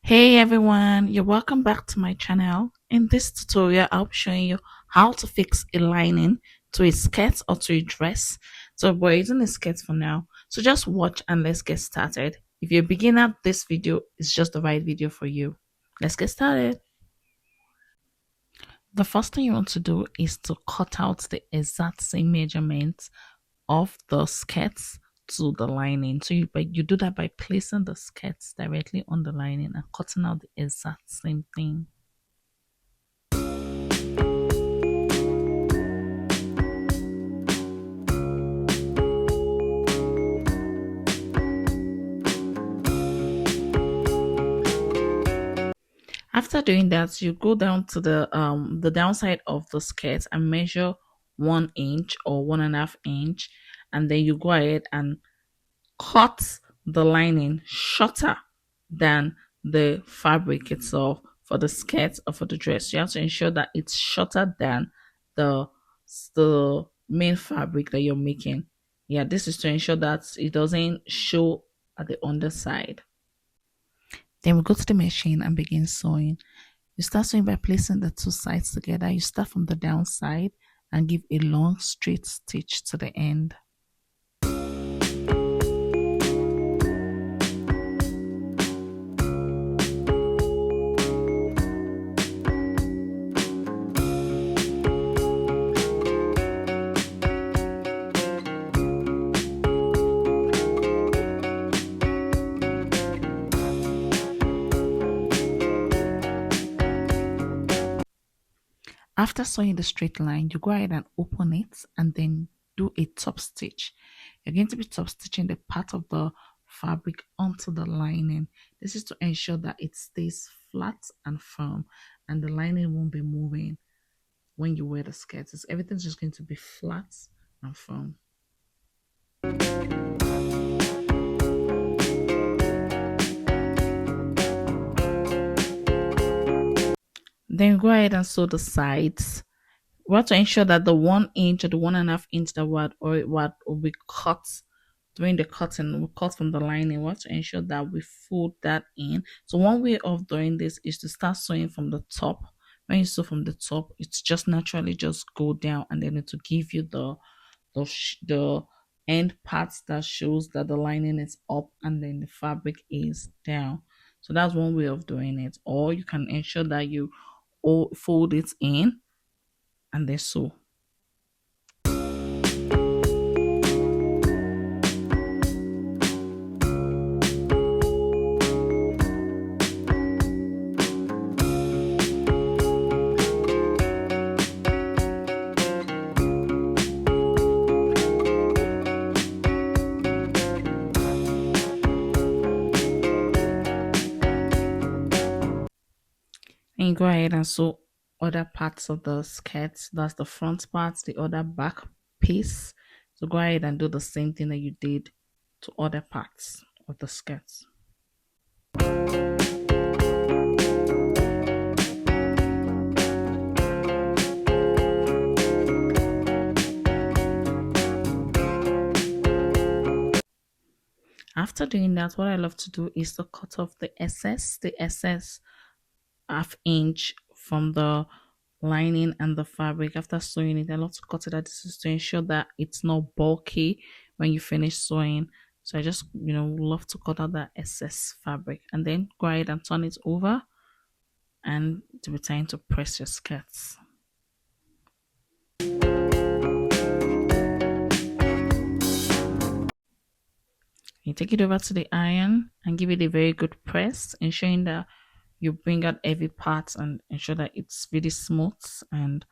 Hey everyone, you're welcome back to my channel. In this tutorial, I'll be showing you how to fix a lining to a skirt or to a dress. So we're using a skirt for now. So just watch and let's get started. If you're a beginner, this video is just the right video for you. Let's get started. The first thing you want to do is to cut out the exact same measurements of the skirts to the lining. So you do that by placing the skirts directly on the lining and cutting out the exact same thing. After doing that, you go down to the downside of the skirt and measure 1 inch or 1.5 inch, and then you go ahead and cut the lining shorter than the fabric itself for the skirt or for the dress. You have to ensure that it's shorter than the the main fabric that you're making. Yeah, this is to ensure that it doesn't show at the underside. Then we go to the machine and begin sewing. You start sewing by placing the two sides together. You start from the downside and give a long straight stitch to the end. After sewing the straight line, you go ahead and open it and then do a top stitch. You're going to be top stitching the part of the fabric onto the lining. This is to ensure that it stays flat and firm and the lining won't be moving when you wear the skirts. Everything's just going to be flat and firm. Then go ahead and sew the sides. We have to ensure that the 1 inch or the 1.5 inch that will be cut during the cutting, we cut from the lining. We have to ensure that we fold that in. So one way of doing this is to start sewing from the top. When you sew from the top, it's just naturally just go down, and then it will give you the end parts that shows that the lining is up and then the fabric is down. So that's one way of doing it. Or you can ensure that you fold it in and then sew. And you go ahead and sew other parts of the skirt. That's the front part, the other back piece. So go ahead and do the same thing that you did to other parts of the skirt. After doing that, what I love to do is to cut off the excess ½ inch from the lining and the fabric. After sewing it, I love to cut it out. This is to ensure that it's not bulky when you finish sewing. So I just love to cut out that excess fabric and then go ahead and turn it over, and to be time to press your skirts. You take it over to the iron and give it a very good press, ensuring that you bring out every part and ensure that it's really smooth and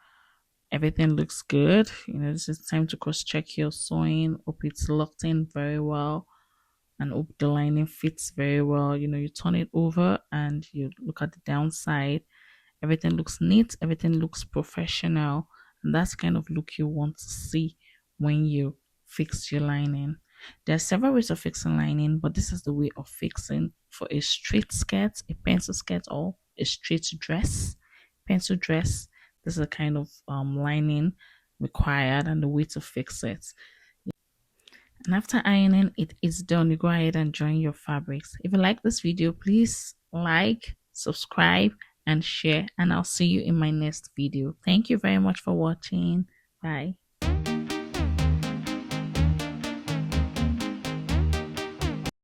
everything looks good. This is time to cross check your sewing. Hope it's locked in very well and hope the lining fits very well. You turn it over and you look at the downside. Everything looks neat, everything looks professional, and that's the kind of look you want to see when you fix your lining. There are several ways of fixing lining, but this is the way of fixing for a straight skirt, a pencil skirt, or a straight dress. Pencil dress, this is the kind of lining required and the way to fix it. And after ironing it is done, you go ahead and join your fabrics. If you like this video, please like, subscribe, and share. And I'll see you in my next video. Thank you very much for watching. Bye.